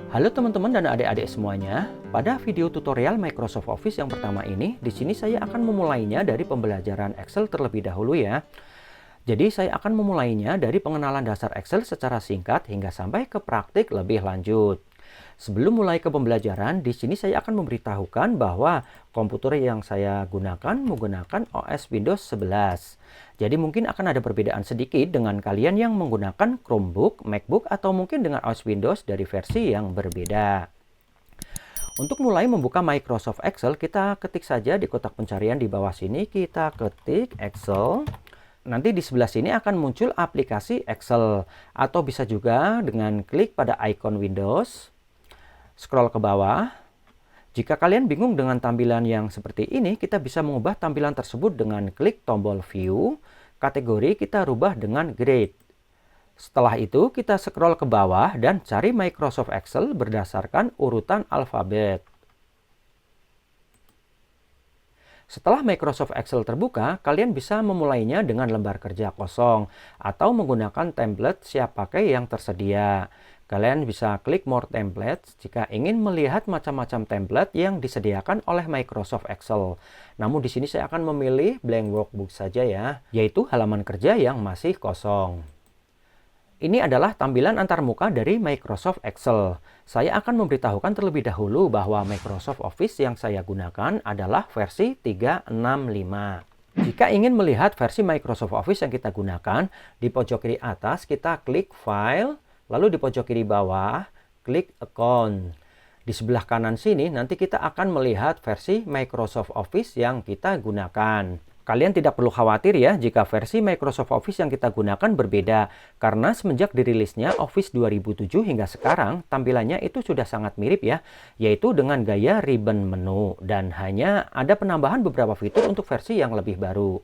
Halo teman-teman dan adik-adik semuanya. Pada video tutorial Microsoft Office yang pertama ini, di sini saya akan memulainya dari pembelajaran Excel terlebih dahulu ya. Jadi saya akan memulainya dari pengenalan dasar Excel secara singkat hingga sampai ke praktik lebih lanjut. Sebelum mulai ke pembelajaran, di sini saya akan memberitahukan bahwa komputer yang saya gunakan menggunakan OS Windows 11. Jadi mungkin akan ada perbedaan sedikit dengan kalian yang menggunakan Chromebook, MacBook, atau mungkin dengan OS Windows dari versi yang berbeda. Untuk mulai membuka Microsoft Excel, kita ketik saja di kotak pencarian di bawah sini, kita ketik Excel. Nanti di sebelah sini akan muncul aplikasi Excel, atau bisa juga dengan klik pada icon Windows. Scroll ke bawah. Jika kalian bingung dengan tampilan yang seperti ini, kita bisa mengubah tampilan tersebut dengan klik tombol View. Kategori kita rubah dengan Grade. Setelah itu, kita scroll ke bawah dan cari Microsoft Excel berdasarkan urutan alfabet. Setelah Microsoft Excel terbuka, kalian bisa memulainya dengan lembar kerja kosong atau menggunakan template siap pakai yang tersedia. Kalian bisa klik More Templates jika ingin melihat macam-macam template yang disediakan oleh Microsoft Excel. Namun di sini saya akan memilih blank workbook saja ya, yaitu halaman kerja yang masih kosong. Ini adalah tampilan antarmuka dari Microsoft Excel. Saya akan memberitahukan terlebih dahulu bahwa Microsoft Office yang saya gunakan adalah versi 365. Jika ingin melihat versi Microsoft Office yang kita gunakan, di pojok kiri atas kita klik File, lalu di pojok kiri bawah, klik Account. Di sebelah kanan sini nanti kita akan melihat versi Microsoft Office yang kita gunakan. Kalian tidak perlu khawatir ya jika versi Microsoft Office yang kita gunakan berbeda, karena semenjak dirilisnya Office 2007 hingga sekarang, tampilannya itu sudah sangat mirip ya, yaitu dengan gaya ribbon menu, dan hanya ada penambahan beberapa fitur untuk versi yang lebih baru.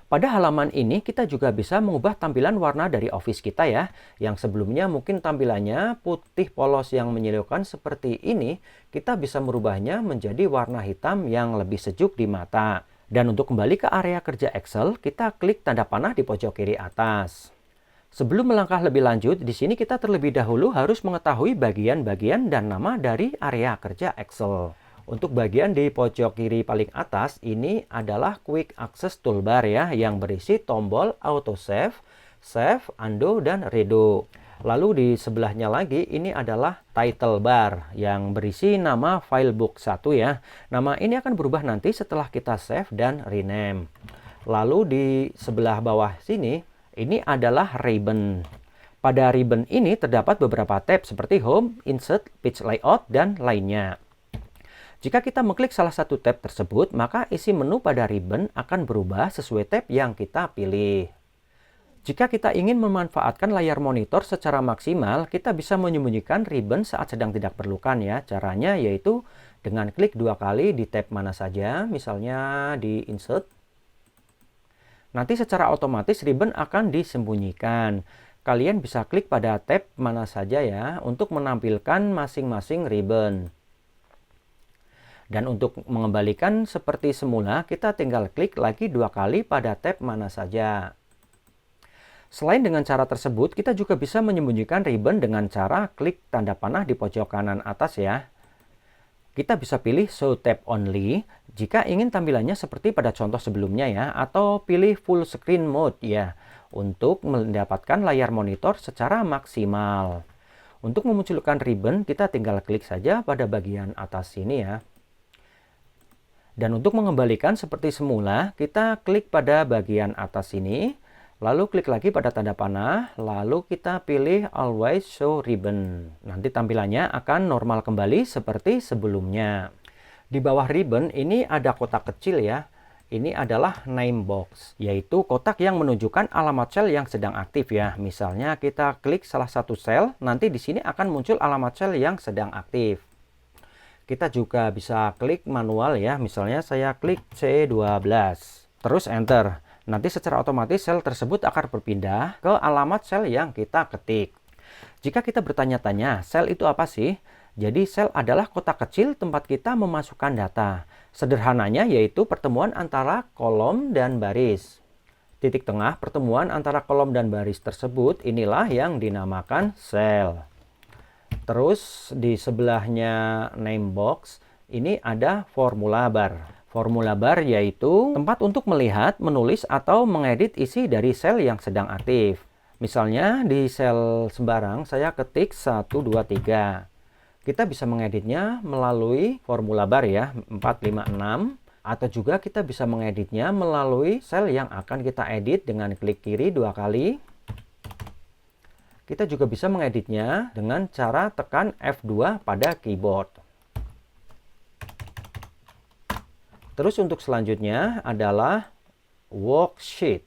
Pada halaman ini kita juga bisa mengubah tampilan warna dari Office kita ya. Yang sebelumnya mungkin tampilannya putih polos yang menyilaukan seperti ini, kita bisa merubahnya menjadi warna hitam yang lebih sejuk di mata. Dan untuk kembali ke area kerja Excel, kita klik tanda panah di pojok kiri atas. Sebelum melangkah lebih lanjut, di sini kita terlebih dahulu harus mengetahui bagian-bagian dan nama dari area kerja Excel. Untuk bagian di pojok kiri paling atas, ini adalah Quick Access Toolbar ya, yang berisi tombol Auto Save, Save, Undo, dan Redo. Lalu di sebelahnya lagi, ini adalah Title Bar, yang berisi nama Filebook 1 ya. Nama ini akan berubah nanti setelah kita save dan rename. Lalu di sebelah bawah sini, ini adalah Ribbon. Pada ribbon ini terdapat beberapa tab seperti Home, Insert, Page Layout, dan lainnya. Jika kita mengklik salah satu tab tersebut, maka isi menu pada ribbon akan berubah sesuai tab yang kita pilih. Jika kita ingin memanfaatkan layar monitor secara maksimal, kita bisa menyembunyikan ribbon saat sedang tidak perlukan ya. Caranya yaitu dengan klik 2 kali di tab mana saja, misalnya di Insert. Nanti secara otomatis ribbon akan disembunyikan. Kalian bisa klik pada tab mana saja ya untuk menampilkan masing-masing ribbon. Dan untuk mengembalikan seperti semula, kita tinggal klik lagi 2 kali pada tab mana saja. Selain dengan cara tersebut, kita juga bisa menyembunyikan ribbon dengan cara klik tanda panah di pojok kanan atas ya. Kita bisa pilih Show Tab Only jika ingin tampilannya seperti pada contoh sebelumnya ya, atau pilih Full Screen Mode ya, untuk mendapatkan layar monitor secara maksimal. Untuk memunculkan ribbon, kita tinggal klik saja pada bagian atas sini ya. Dan untuk mengembalikan seperti semula, kita klik pada bagian atas sini, lalu klik lagi pada tanda panah, lalu kita pilih Always Show Ribbon. Nanti tampilannya akan normal kembali seperti sebelumnya. Di bawah ribbon ini ada kotak kecil ya. Ini adalah name box, yaitu kotak yang menunjukkan alamat sel yang sedang aktif ya. Misalnya kita klik salah satu sel, nanti di sini akan muncul alamat sel yang sedang aktif. Kita juga bisa klik manual ya, misalnya saya klik C12, terus enter. Nanti secara otomatis sel tersebut akan berpindah ke alamat sel yang kita ketik. Jika kita bertanya-tanya, sel itu apa sih? Jadi sel adalah kotak kecil tempat kita memasukkan data. Sederhananya yaitu pertemuan antara kolom dan baris. Titik tengah pertemuan antara kolom dan baris tersebut inilah yang dinamakan sel. Terus di sebelahnya name box ini ada formula bar. Formula bar yaitu tempat untuk melihat, menulis, atau mengedit isi dari sel yang sedang aktif. Misalnya di sel sembarang saya ketik 1, 2, 3. Kita bisa mengeditnya melalui formula bar ya, 4, 5, 6. Atau juga kita bisa mengeditnya melalui sel yang akan kita edit dengan klik kiri 2 kali. Kita juga bisa mengeditnya dengan cara tekan F2 pada keyboard. Terus untuk selanjutnya adalah worksheet.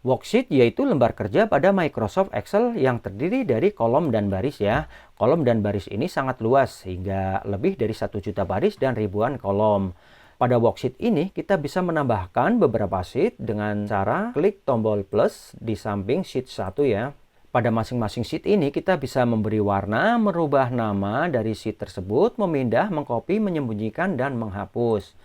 Worksheet yaitu lembar kerja pada Microsoft Excel yang terdiri dari kolom dan baris ya. Kolom dan baris ini sangat luas hingga lebih dari 1 juta baris dan ribuan kolom. Pada worksheet ini kita bisa menambahkan beberapa sheet dengan cara klik tombol plus di samping sheet 1 ya. Pada masing-masing sheet ini kita bisa memberi warna, merubah nama dari sheet tersebut, memindah, mengcopy, menyembunyikan, dan menghapus.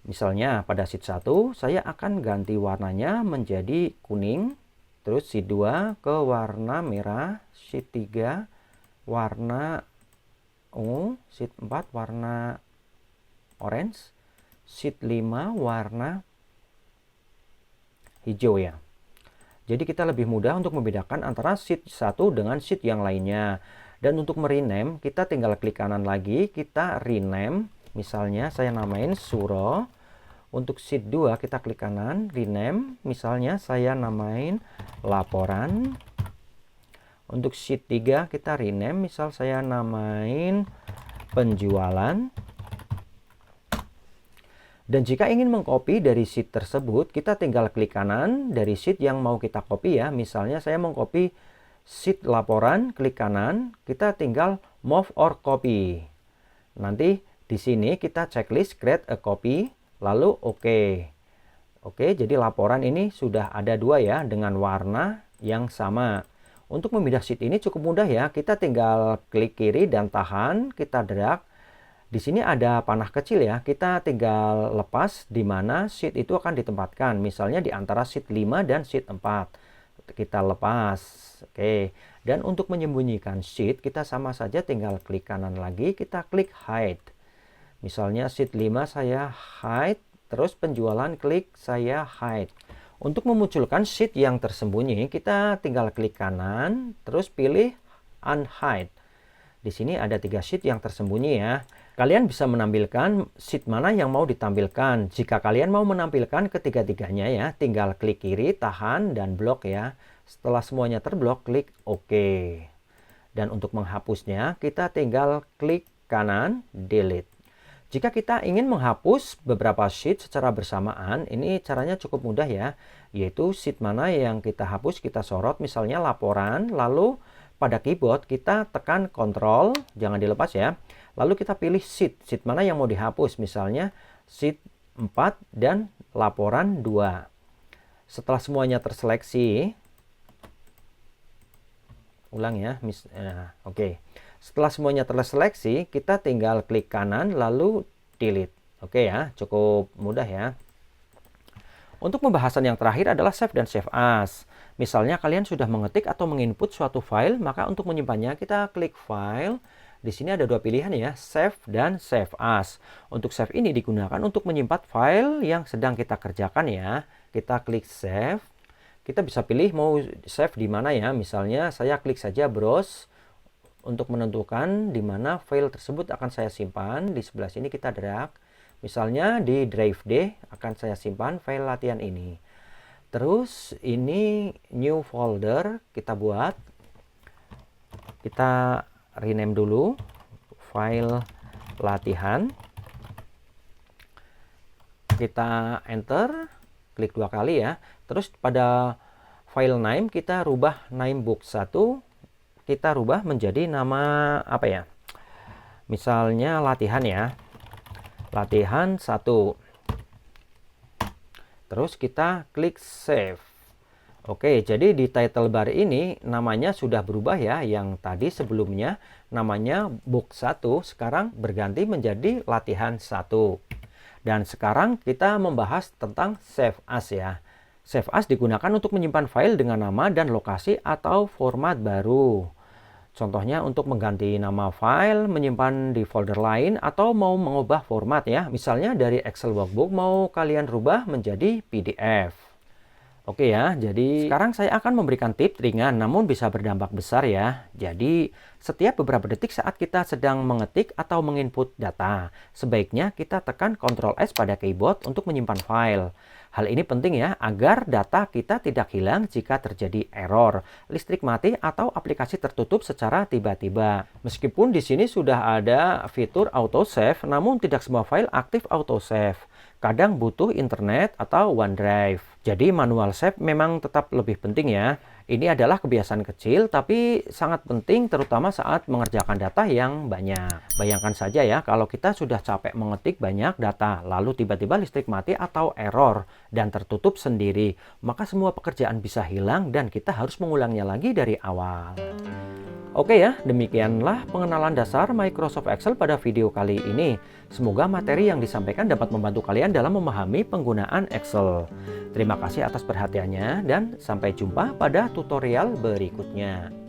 Misalnya pada sheet 1 saya akan ganti warnanya menjadi kuning, terus sheet 2 ke warna merah, sheet 3 warna ungu, sheet 4 warna orange, sheet 5 warna hijau ya. Jadi kita lebih mudah untuk membedakan antara sheet 1 dengan sheet yang lainnya. Dan untuk merename kita tinggal klik kanan lagi, kita rename. Misalnya saya namain Suro. Untuk sheet 2 kita klik kanan, rename. Misalnya saya namain laporan. Untuk sheet 3 kita rename, misal saya namain penjualan. Dan jika ingin mengcopy dari sheet tersebut, kita tinggal klik kanan dari sheet yang mau kita copy ya. Misalnya saya mengcopy sheet laporan, klik kanan, kita tinggal move or copy. Nanti di sini kita checklist create a copy, lalu oke. Oke, jadi laporan ini sudah ada 2 ya dengan warna yang sama. Untuk memindah sheet ini cukup mudah ya. Kita tinggal klik kiri dan tahan, kita drag. Di sini ada panah kecil ya, kita tinggal lepas di mana sheet itu akan ditempatkan. Misalnya di antara sheet 5 dan sheet 4. Kita lepas. Oke. Dan untuk menyembunyikan sheet, kita sama saja tinggal klik kanan lagi, kita klik hide. Misalnya sheet 5 saya hide, terus penjualan klik saya hide. Untuk memunculkan sheet yang tersembunyi, kita tinggal klik kanan, terus pilih unhide. Di sini ada 3 sheet yang tersembunyi ya. Kalian bisa menampilkan sheet mana yang mau ditampilkan. Jika kalian mau menampilkan ketiga-tiganya ya, tinggal klik kiri, tahan, dan blok ya. Setelah semuanya terblok, klik OK. Dan untuk menghapusnya, kita tinggal klik kanan, delete. Jika kita ingin menghapus beberapa sheet secara bersamaan, ini caranya cukup mudah ya. Yaitu sheet mana yang kita hapus, kita sorot, misalnya laporan, lalu pada keyboard kita tekan Ctrl, jangan dilepas ya. Lalu kita pilih sheet mana yang mau dihapus, misalnya sheet 4 dan laporan 2. Setelah semuanya terseleksi, ulang ya, oke. Setelah semuanya terseleksi, kita tinggal klik kanan lalu delete. Oke ya, cukup mudah ya. Untuk pembahasan yang terakhir adalah save dan save as. Misalnya kalian sudah mengetik atau menginput suatu file, maka untuk menyimpannya kita klik file. Di sini ada 2 pilihan ya, save dan save as. Untuk save ini digunakan untuk menyimpan file yang sedang kita kerjakan ya. Kita klik save. Kita bisa pilih mau save di mana ya. Misalnya saya klik saja browse untuk menentukan di mana file tersebut akan saya simpan. Di sebelah sini kita drag. Misalnya di drive D akan saya simpan file latihan ini. Terus ini new folder kita buat. Kita rename dulu file latihan. Kita enter, klik 2 kali ya. Terus pada file name kita rubah name book 1, kita rubah menjadi nama apa ya? Misalnya latihan ya. Latihan 1. Terus kita klik save. Oke, jadi di title bar ini namanya sudah berubah ya. Yang tadi sebelumnya namanya book 1 sekarang berganti menjadi latihan 1. Dan sekarang kita membahas tentang save as ya. Save as digunakan untuk menyimpan file dengan nama dan lokasi atau format baru. Contohnya untuk mengganti nama file, menyimpan di folder lain, atau mau mengubah format ya. Misalnya dari Excel Workbook mau kalian rubah menjadi PDF. Oke ya, jadi sekarang saya akan memberikan tips ringan namun bisa berdampak besar ya. Jadi setiap beberapa detik saat kita sedang mengetik atau menginput data, sebaiknya kita tekan Ctrl S pada keyboard untuk menyimpan file. Hal ini penting ya, agar data kita tidak hilang jika terjadi error, listrik mati, atau aplikasi tertutup secara tiba-tiba. Meskipun di sini sudah ada fitur autosave, namun tidak semua file aktif autosave. Kadang butuh internet atau OneDrive. Jadi manual save memang tetap lebih penting ya. Ini adalah kebiasaan kecil tapi sangat penting terutama saat mengerjakan data yang banyak. Bayangkan saja ya kalau kita sudah capek mengetik banyak data lalu tiba-tiba listrik mati atau error dan tertutup sendiri. Maka semua pekerjaan bisa hilang dan kita harus mengulangnya lagi dari awal. Oke ya, demikianlah pengenalan dasar Microsoft Excel pada video kali ini. Semoga materi yang disampaikan dapat membantu kalian dalam memahami penggunaan Excel. Terima kasih atas perhatiannya dan sampai jumpa pada tutorial berikutnya.